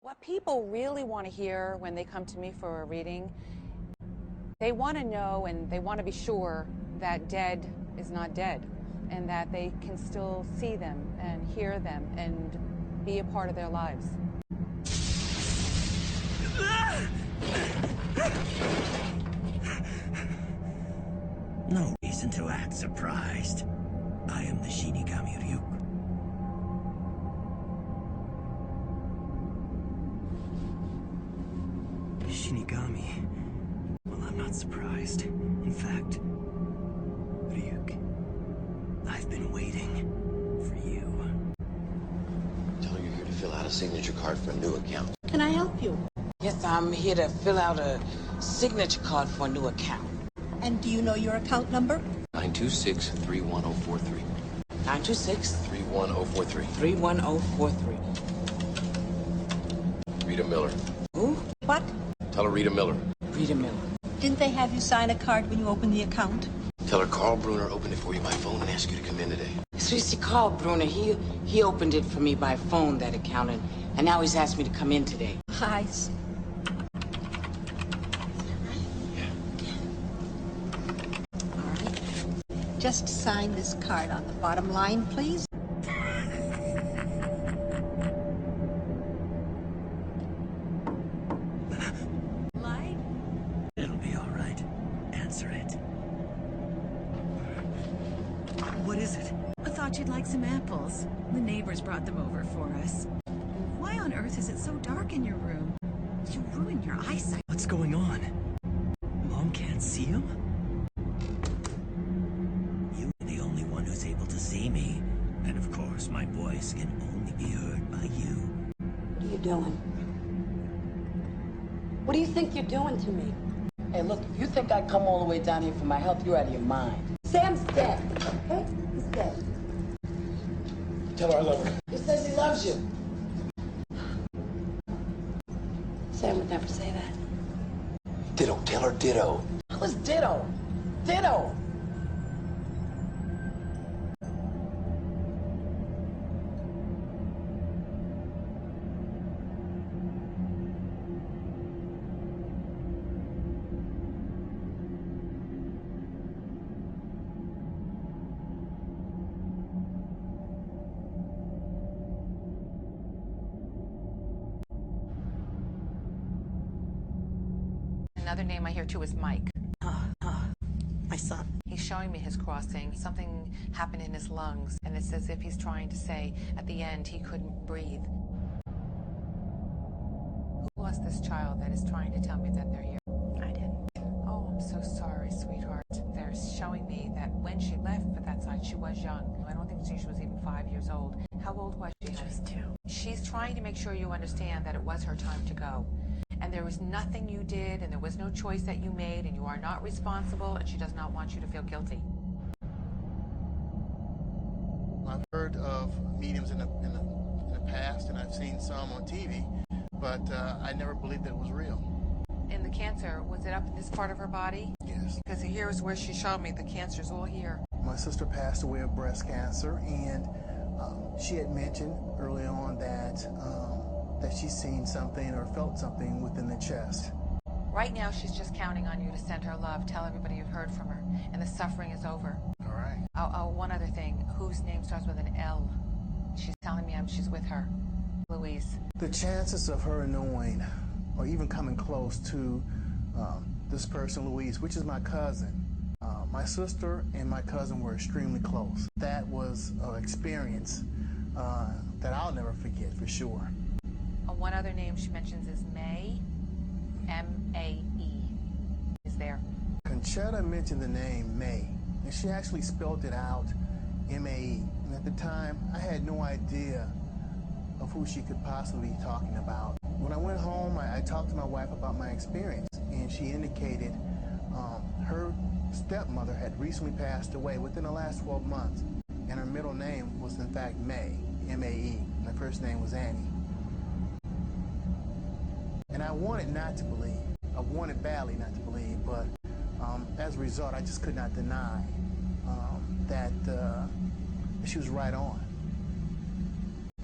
What people really want to hear when they come to me for a reading, they want to know and they want to be sure that dead is not dead, and that they can still see them and hear them and be a part of their lives. No reason to act surprised. I am the Shinigami Ryuk. Shinigami? Well, I'm not surprised. In fact, Ryuk, I've been waiting for you. Tell her you're here to fill out a signature card for a new account. Can I help you? Yes, I'm here to fill out a signature card for a new account. And do you know your account number? 926-31043. 926-31043. 31043. Rita Miller. Who? What? Tell her Rita Miller. Rita Miller. Didn't they have you sign a card when you opened the account? Tell her Carl Bruner opened it for you by phone and asked you to come in today. So you see, Carl Bruner, he opened it for me by phone, that account, and now he's asked me to come in today. I see. Just sign this card on the bottom line, please. Light? It'll be all right. Answer it. What is it? I thought you'd like some apples. The neighbors brought them over for us. Why on earth is it so dark in your room? You ruined your eyesight. What's going on? Mom can't see him? You're the only one who's able to see me. And of course, my voice can only be heard by you. What are you doing? What do you think you're doing to me? Hey, look, if you think I come all the way down here for my health, you're out of your mind. Sam's dead, okay? He's dead. Tell her I love her. He says he loves you. Sam would never say that. Ditto. Tell her ditto. Who's ditto? Ditto! Another name I hear too is Mike. My son. He's showing me his crossing. Something happened in his lungs, and it's as if he's trying to say at the end he couldn't breathe. Who was this child that is trying to tell me that they're here? I didn't. Oh, I'm so sorry, sweetheart. They're showing me that when she left for that side, she was young. I don't think she was even 5 years old. How old was she? She was 2. She's trying to make sure you understand that it was her time to go. And there was nothing you did, and there was no choice that you made, and you are not responsible, and she does not want you to feel guilty. I've heard of mediums in the past, and I've seen some on TV, but I never believed that it was real. And the cancer, was it up in this part of her body? Yes. Because here is where she showed me the cancer's all here. My sister passed away of breast cancer, and she had mentioned early on that she's seen something or felt something within the chest. Right now, she's just counting on you to send her love. Tell everybody you've heard from her, and the suffering is over. All right. One other thing. Whose name starts with an L? She's telling me she's with her. Louise. The chances of her knowing or even coming close to this person, Louise, which is my cousin. My sister and my cousin were extremely close. That was an experience that I'll never forget for sure. One other name she mentions is May, M-A-E, is there. Conchetta mentioned the name May, and she actually spelled it out, M-A-E. And at the time, I had no idea of who she could possibly be talking about. When I went home, I talked to my wife about my experience, and she indicated her stepmother had recently passed away within the last 12 months, and her middle name was in fact May, M-A-E, and her first name was Annie. And I wanted not to believe. I wanted badly not to believe, but as a result, I just could not deny that she was right on.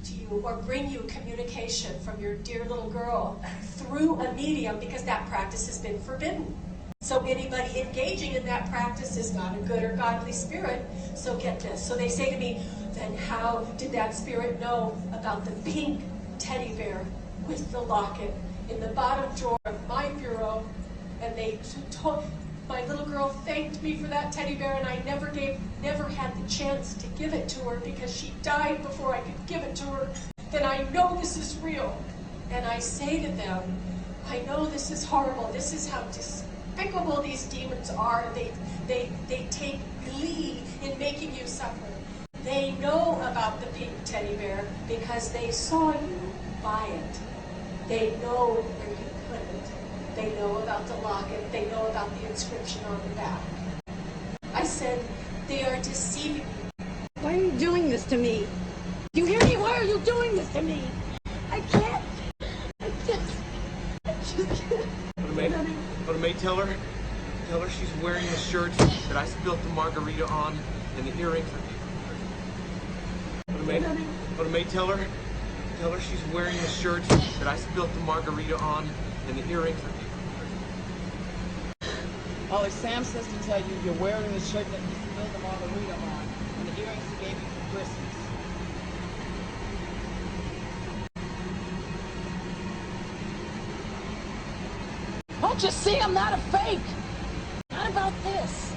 Gee, you or bring you communication from your dear little girl through a medium, because that practice has been forbidden. So anybody engaging in that practice is not a good or godly spirit. So get this. So they say to me, then how did that spirit know about the pink teddy bear with the locket in the bottom drawer of my bureau? And they told, my little girl thanked me for that teddy bear, and I never had the chance to give it to her because she died before I could give it to her. Then I know this is real. And I say to them, I know this is horrible. This is how despicable these demons are. They take glee in making you suffer. They know about the pink teddy bear because they saw you buy it. They know where you put it. They know about the locket. They know about the inscription on the back. I said, they are deceiving you. Why are you doing this to me? You hear me? Why are you doing this to me? I can't. I just can't. Go to May, tell her she's wearing the shirt that I spilled the margarita on, and the earrings. Go to May, tell her she's wearing the shirt that I spilled the margarita on, and the earrings. Ollie, Sam says to tell you you're wearing the shirt that you spilled the margarita on, and the earrings he gave you for Christmas. Don't you see I'm not a fake? Not about this.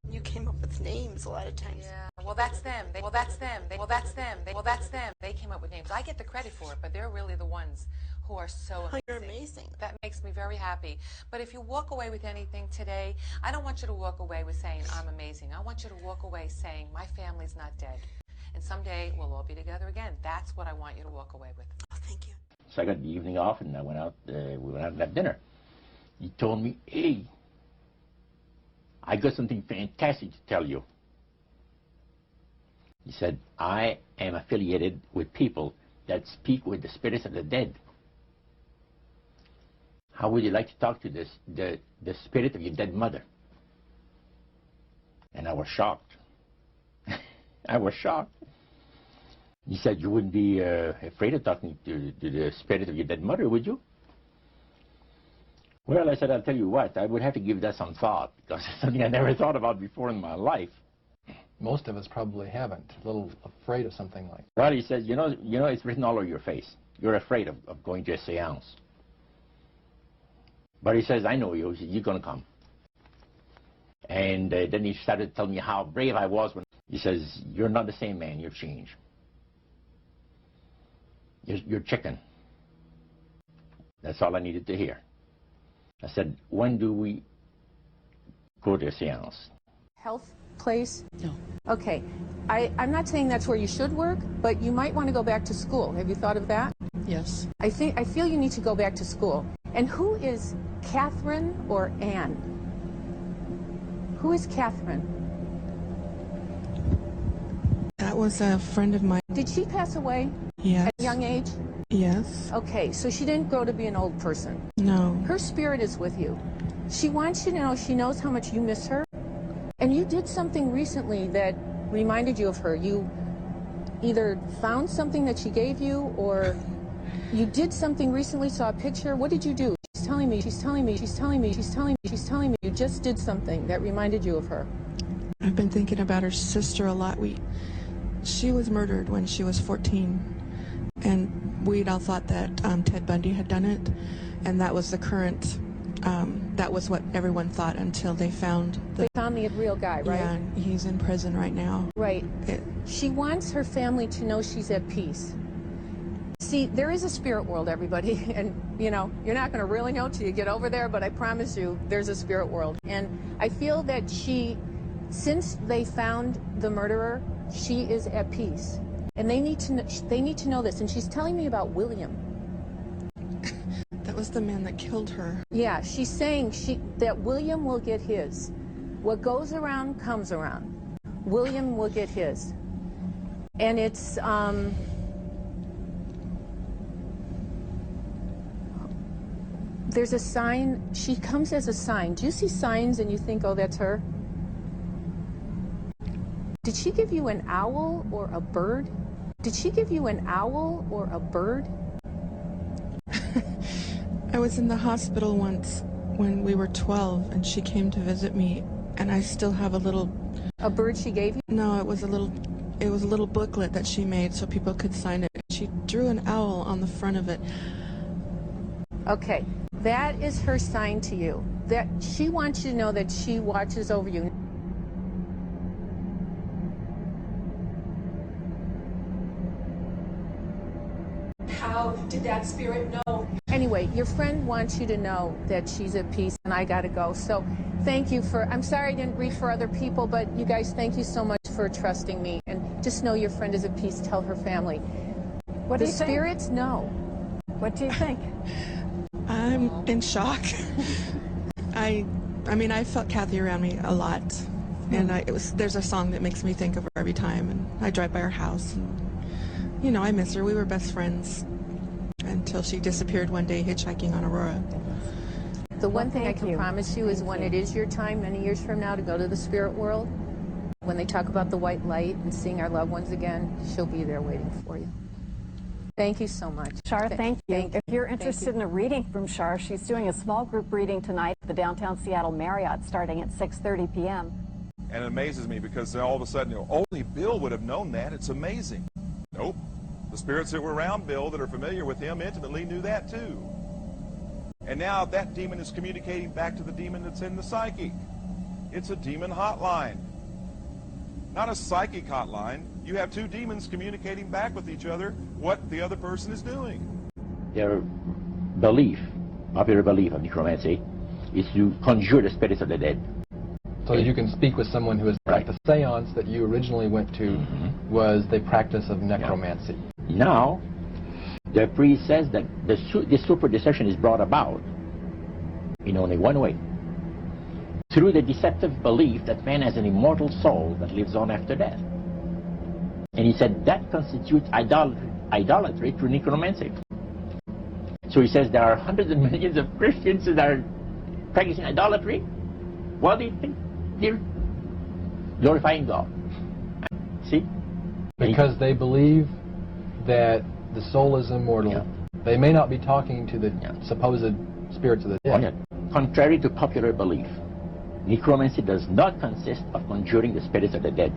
You came up with names a lot of times. Yeah. Well, that's them. They came up with names. I get the credit for it, but they're really the ones who are so amazing. You're amazing. That makes me very happy. But if you walk away with anything today, I don't want you to walk away with saying, I'm amazing. I want you to walk away saying, my family's not dead. And someday we'll all be together again. That's what I want you to walk away with. Oh, thank you. So I got the evening off, and I went out. We went out and had dinner. He told me, hey, I got something fantastic to tell you. He said, I am affiliated with people that speak with the spirits of the dead. How would you like to talk to the spirit of your dead mother? And I was shocked. I was shocked. He said, you wouldn't be afraid of talking to the spirit of your dead mother, would you? Well, I said, I'll tell you what, I would have to give that some thought, because it's something I never thought about before in my life. Most of us probably haven't. A little afraid of something like that. Well, he says, you know, it's written all over your face. You're afraid of going to a seance. But he says, I know you. You're going to come. And then he started telling me how brave I was. When he says, you're not the same man. You've changed. You're chicken. That's all I needed to hear. I said, when do we go to a seance? Health place? No. Okay. I'm not saying that's where you should work, but you might want to go back to school. Have you thought of that? Yes. I feel you need to go back to school. And who is Catherine or Anne? Who is Catherine? That was a friend of mine. Did she pass away? Yes. At a young age? Yes. Okay, so she didn't grow to be an old person. No. Her spirit is with you. She wants you to know she knows how much you miss her. And you did something recently that reminded you of her. You either found something that she gave you, or you did something recently, saw a picture. What did you do? She's telling me, you just did something that reminded you of her. I've been thinking about her sister a lot. She was murdered when she was 14. And we'd all thought that Ted Bundy had done it. And that was the current, that was what everyone thought until they found the real guy, right? Yeah, and he's in prison right now. Right. She wants her family to know she's at peace. See, there is a spirit world, everybody, and, you know, you're not going to really know till you get over there, but I promise you, there's a spirit world. And I feel that since they found the murderer, she is at peace. And they need to know this. And she's telling me about William. That was the man that killed her. Yeah, she's saying that William will get his. What goes around comes around. William will get his. And it's, there's a sign. She comes as a sign. Do you see signs and you think, oh, that's her? Did she give you an owl or a bird? Did she give you an owl or a bird? I was in the hospital once when we were 12, and she came to visit me, and I still have a little... A bird she gave you? No, it was a little booklet that she made so people could sign it. She drew an owl on the front of it. Okay, that is her sign to you. That she wants you to know that she watches over you. How did that spirit know? Anyway, your friend wants you to know that she's at peace, and I gotta go. So thank you for, I'm sorry I didn't read for other people, but you guys, thank you so much for trusting me. And just know your friend is at peace. Tell her family. What do the you think? spirits know. What do you think? I'm in shock. I mean, I felt Kathy around me a lot, and there's a song that makes me think of her every time, and I drive by her house, and, you know, I miss her. We were best friends until she disappeared one day hitchhiking on Aurora. The one thing I can promise you is when it is your time, many years from now, to go to the spirit world, when they talk about the white light and seeing our loved ones again, she'll be there waiting for you. Thank you so much. Shar, thank you. If you're Thank interested in a reading from Shar, she's doing a small group reading tonight at the downtown Seattle Marriott starting at 6:30 p.m. And it amazes me because all of a sudden, only Bill would have known that. It's amazing. Nope. The spirits that were around Bill that are familiar with him intimately knew that too. And now that demon is communicating back to the demon that's in the psychic. It's a demon hotline. Not a psychic hotline. You have two demons communicating back with each other what the other person is doing. Their belief, popular belief of necromancy, is to conjure the spirits of the dead. So that you can speak with someone who is right. Like the seance that you originally went to was the practice of necromancy. Yeah. Now, the priest says that the super deception is brought about in only one way. Through the deceptive belief that man has an immortal soul that lives on after death. And he said that constitutes idolatry through necromancy. So he says there are hundreds of millions of Christians that are practicing idolatry. What do you think? They're glorifying God. See? Because they believe that the soul is immortal. Yeah. They may not be talking to the supposed spirits of the dead. Yeah. Contrary to popular belief, necromancy does not consist of conjuring the spirits of the dead.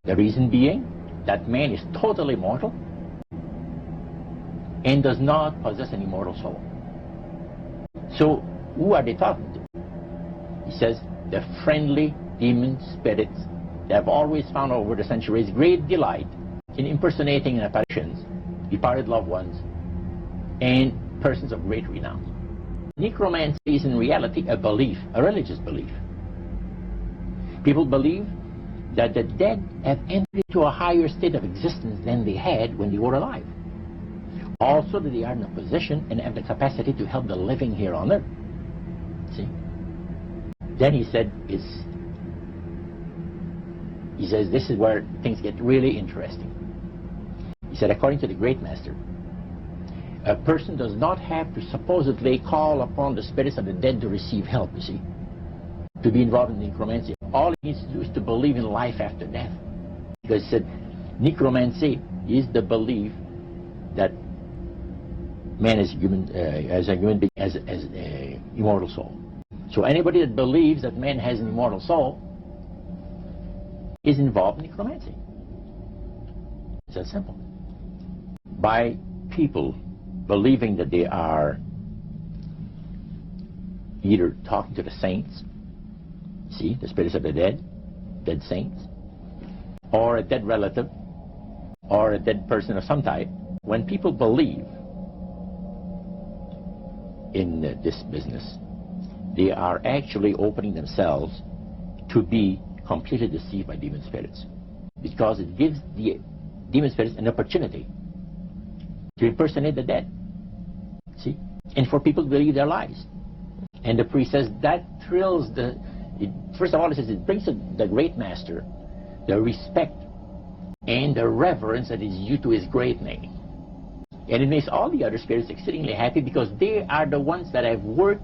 The reason being that man is totally mortal and does not possess an immortal soul. So who are they talking to? He says the friendly demon spirits that have always found over the centuries great delight in impersonating in apparitions departed loved ones and persons of great renown. Necromancy is in reality a belief, a religious belief. People believe that the dead have entered into a higher state of existence than they had when they were alive. Also that they are in a position and have the capacity to help the living here on earth. See? Then he said, he says this is where things get really interesting. He said, according to the great master, a person does not have to supposedly call upon the spirits of the dead to receive help, you see, to be involved in necromancy. All he needs to do is to believe in life after death. Because he said, necromancy is the belief that man is human, as a human being, as an immortal soul. So anybody that believes that man has an immortal soul is involved in necromancy. It's that simple. By people believing that they are either talking to the saints, see, the spirits of the dead saints, or a dead relative, or a dead person of some type. When people believe in this business, they are actually opening themselves to be completely deceived by demon spirits, because it gives the demon spirits an opportunity to impersonate the dead, see, and for people to believe their lies. And the priest says that thrills first of all, he says it brings the great master the respect and the reverence that is due to his great name. And it makes all the other spirits exceedingly happy because they are the ones that have worked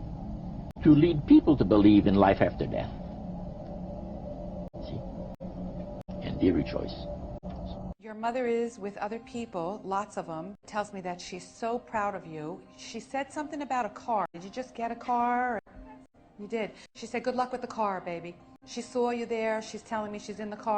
to lead people to believe in life after death. See? they rejoice. Your mother is with other people, lots of them, tells me that she's so proud of you. She said something about a car. Did you just get a car? You did. She said, good luck with the car, baby. She saw you there. She's telling me she's in the car.